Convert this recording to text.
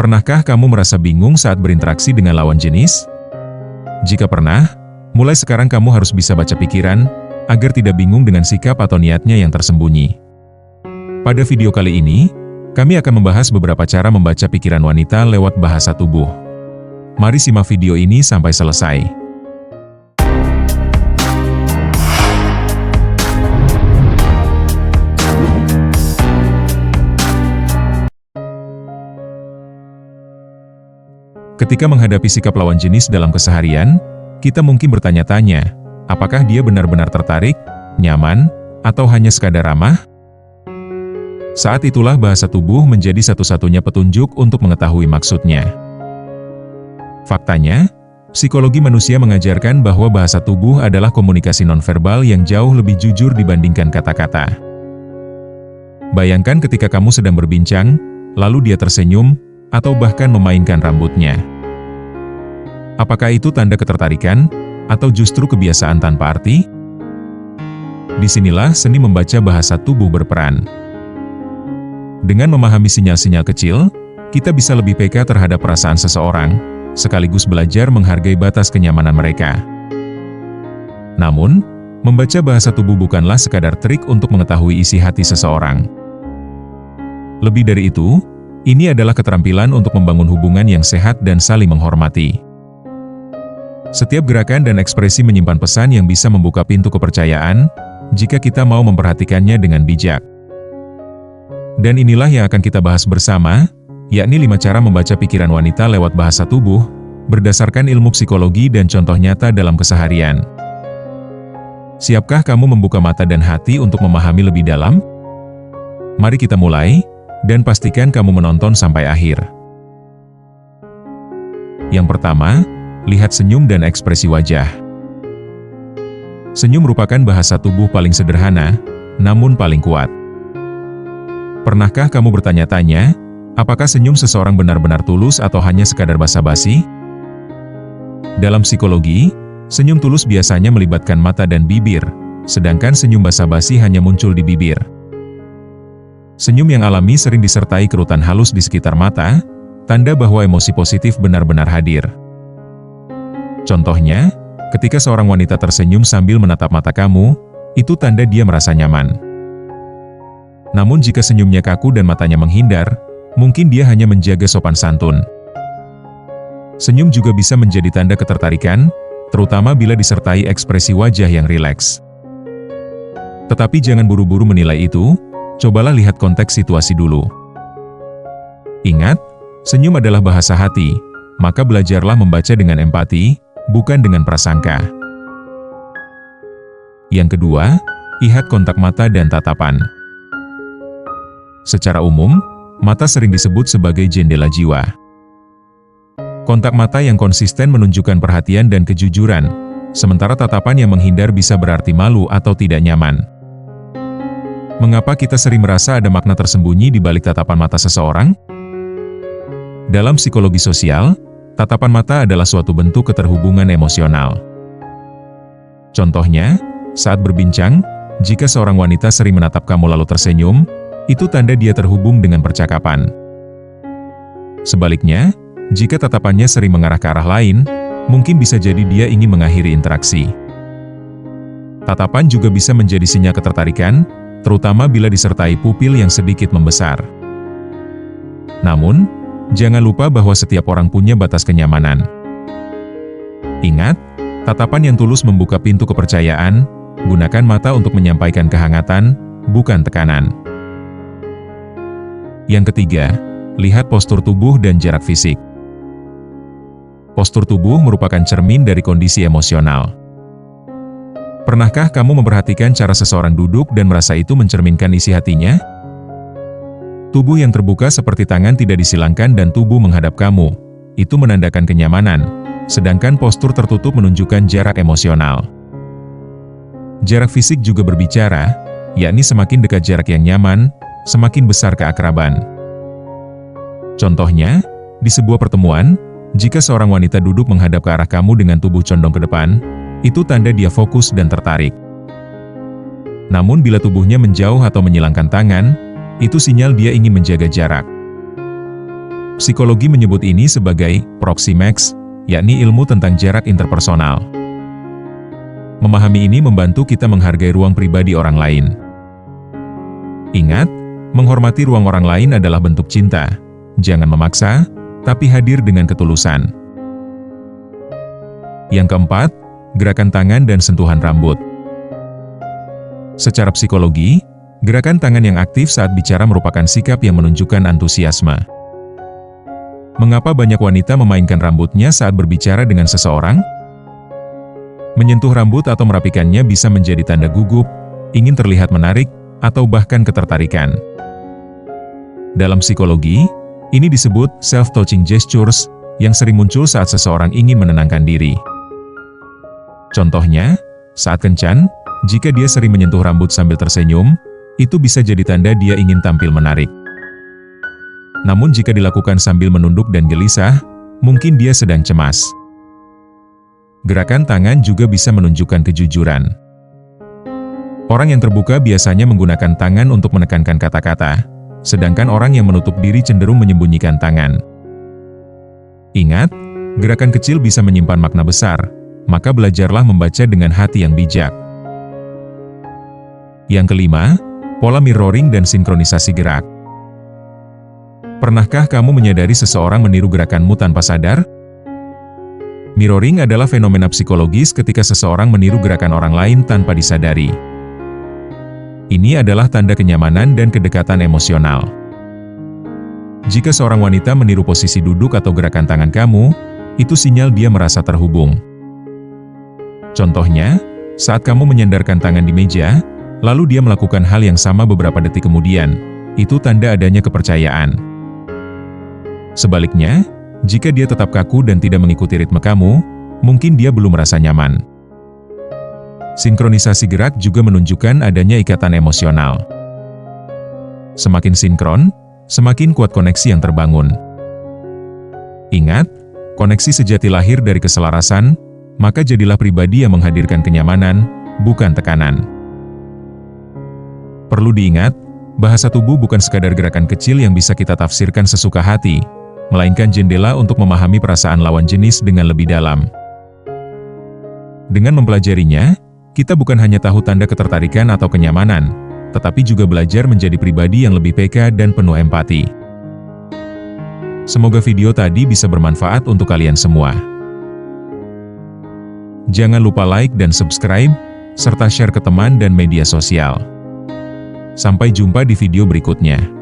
Pernahkah kamu merasa bingung saat berinteraksi dengan lawan jenis? Jika pernah, mulai sekarang kamu harus bisa baca pikiran, agar tidak bingung dengan sikap atau niatnya yang tersembunyi. Pada video kali ini, kami akan membahas beberapa cara membaca pikiran wanita lewat bahasa tubuh. Mari simak video ini sampai selesai. Ketika menghadapi sikap lawan jenis dalam keseharian, kita mungkin bertanya-tanya, apakah dia benar-benar tertarik, nyaman, atau hanya sekadar ramah? Saat itulah bahasa tubuh menjadi satu-satunya petunjuk untuk mengetahui maksudnya. Faktanya, psikologi manusia mengajarkan bahwa bahasa tubuh adalah komunikasi nonverbal yang jauh lebih jujur dibandingkan kata-kata. Bayangkan ketika kamu sedang berbincang, lalu dia tersenyum, atau bahkan memainkan rambutnya. Apakah itu tanda ketertarikan, atau justru kebiasaan tanpa arti? Disinilah seni membaca bahasa tubuh berperan. Dengan memahami sinyal-sinyal kecil, kita bisa lebih peka terhadap perasaan seseorang, sekaligus belajar menghargai batas kenyamanan mereka. Namun, membaca bahasa tubuh bukanlah sekadar trik untuk mengetahui isi hati seseorang. Lebih dari itu, ini adalah keterampilan untuk membangun hubungan yang sehat dan saling menghormati. Setiap gerakan dan ekspresi menyimpan pesan yang bisa membuka pintu kepercayaan, jika kita mau memperhatikannya dengan bijak. Dan inilah yang akan kita bahas bersama, yakni 5 cara membaca pikiran wanita lewat bahasa tubuh, berdasarkan ilmu psikologi dan contoh nyata dalam keseharian. Siapkah kamu membuka mata dan hati untuk memahami lebih dalam? Mari kita mulai, dan pastikan kamu menonton sampai akhir. Yang pertama, lihat senyum dan ekspresi wajah. Senyum merupakan bahasa tubuh paling sederhana, namun paling kuat. Pernahkah kamu bertanya-tanya, apakah senyum seseorang benar-benar tulus atau hanya sekadar basa-basi? Dalam psikologi, senyum tulus biasanya melibatkan mata dan bibir, sedangkan senyum basa-basi hanya muncul di bibir. Senyum yang alami sering disertai kerutan halus di sekitar mata, tanda bahwa emosi positif benar-benar hadir. Contohnya, ketika seorang wanita tersenyum sambil menatap mata kamu, itu tanda dia merasa nyaman. Namun jika senyumnya kaku dan matanya menghindar, mungkin dia hanya menjaga sopan santun. Senyum juga bisa menjadi tanda ketertarikan, terutama bila disertai ekspresi wajah yang rileks. Tetapi jangan buru-buru menilai itu, cobalah lihat konteks situasi dulu. Ingat, senyum adalah bahasa hati, maka belajarlah membaca dengan empati, bukan dengan prasangka. Yang kedua, lihat kontak mata dan tatapan. Secara umum, mata sering disebut sebagai jendela jiwa. Kontak mata yang konsisten menunjukkan perhatian dan kejujuran, sementara tatapan yang menghindar bisa berarti malu atau tidak nyaman. Mengapa kita sering merasa ada makna tersembunyi di balik tatapan mata seseorang? Dalam psikologi sosial, tatapan mata adalah suatu bentuk keterhubungan emosional. Contohnya, saat berbincang, jika seorang wanita sering menatap kamu lalu tersenyum, itu tanda dia terhubung dengan percakapan. Sebaliknya, jika tatapannya sering mengarah ke arah lain, mungkin bisa jadi dia ingin mengakhiri interaksi. Tatapan juga bisa menjadi sinyal ketertarikan, terutama bila disertai pupil yang sedikit membesar. Namun, jangan lupa bahwa setiap orang punya batas kenyamanan. Ingat, tatapan yang tulus membuka pintu kepercayaan, gunakan mata untuk menyampaikan kehangatan, bukan tekanan. Yang ketiga, lihat postur tubuh dan jarak fisik. Postur tubuh merupakan cermin dari kondisi emosional. Pernahkah kamu memperhatikan cara seseorang duduk dan merasa itu mencerminkan isi hatinya? Tubuh yang terbuka seperti tangan tidak disilangkan dan tubuh menghadap kamu, itu menandakan kenyamanan, sedangkan postur tertutup menunjukkan jarak emosional. Jarak fisik juga berbicara, yakni semakin dekat jarak yang nyaman, semakin besar keakraban. Contohnya, di sebuah pertemuan, jika seorang wanita duduk menghadap ke arah kamu dengan tubuh condong ke depan, itu tanda dia fokus dan tertarik. Namun bila tubuhnya menjauh atau menyilangkan tangan, itu sinyal dia ingin menjaga jarak. Psikologi menyebut ini sebagai proximex, yakni ilmu tentang jarak interpersonal. Memahami ini membantu kita menghargai ruang pribadi orang lain. Ingat, menghormati ruang orang lain adalah bentuk cinta. Jangan memaksa, tapi hadir dengan ketulusan. Yang keempat, gerakan tangan dan sentuhan rambut. Secara psikologi, gerakan tangan yang aktif saat bicara merupakan sikap yang menunjukkan antusiasme. Mengapa banyak wanita memainkan rambutnya saat berbicara dengan seseorang? Menyentuh rambut atau merapikannya bisa menjadi tanda gugup, ingin terlihat menarik, atau bahkan ketertarikan. Dalam psikologi, ini disebut self-touching gestures, yang sering muncul saat seseorang ingin menenangkan diri. Contohnya, saat kencan, jika dia sering menyentuh rambut sambil tersenyum, itu bisa jadi tanda dia ingin tampil menarik. Namun jika dilakukan sambil menunduk dan gelisah, mungkin dia sedang cemas. Gerakan tangan juga bisa menunjukkan kejujuran. Orang yang terbuka biasanya menggunakan tangan untuk menekankan kata-kata, sedangkan orang yang menutup diri cenderung menyembunyikan tangan. Ingat, gerakan kecil bisa menyimpan makna besar, maka belajarlah membaca dengan hati yang bijak. Yang kelima, pola mirroring dan sinkronisasi gerak. Pernahkah kamu menyadari seseorang meniru gerakanmu tanpa sadar? Mirroring adalah fenomena psikologis ketika seseorang meniru gerakan orang lain tanpa disadari. Ini adalah tanda kenyamanan dan kedekatan emosional. Jika seorang wanita meniru posisi duduk atau gerakan tangan kamu, itu sinyal dia merasa terhubung. Contohnya, saat kamu menyandarkan tangan di meja, lalu dia melakukan hal yang sama beberapa detik kemudian, itu tanda adanya kepercayaan. Sebaliknya, jika dia tetap kaku dan tidak mengikuti ritme kamu, mungkin dia belum merasa nyaman. Sinkronisasi gerak juga menunjukkan adanya ikatan emosional. Semakin sinkron, semakin kuat koneksi yang terbangun. Ingat, koneksi sejati lahir dari keselarasan, maka jadilah pribadi yang menghadirkan kenyamanan, bukan tekanan. Perlu diingat, bahasa tubuh bukan sekadar gerakan kecil yang bisa kita tafsirkan sesuka hati, melainkan jendela untuk memahami perasaan lawan jenis dengan lebih dalam. Dengan mempelajarinya, kita bukan hanya tahu tanda ketertarikan atau kenyamanan, tetapi juga belajar menjadi pribadi yang lebih peka dan penuh empati. Semoga video tadi bisa bermanfaat untuk kalian semua. Jangan lupa like dan subscribe, serta share ke teman dan media sosial. Sampai jumpa di video berikutnya.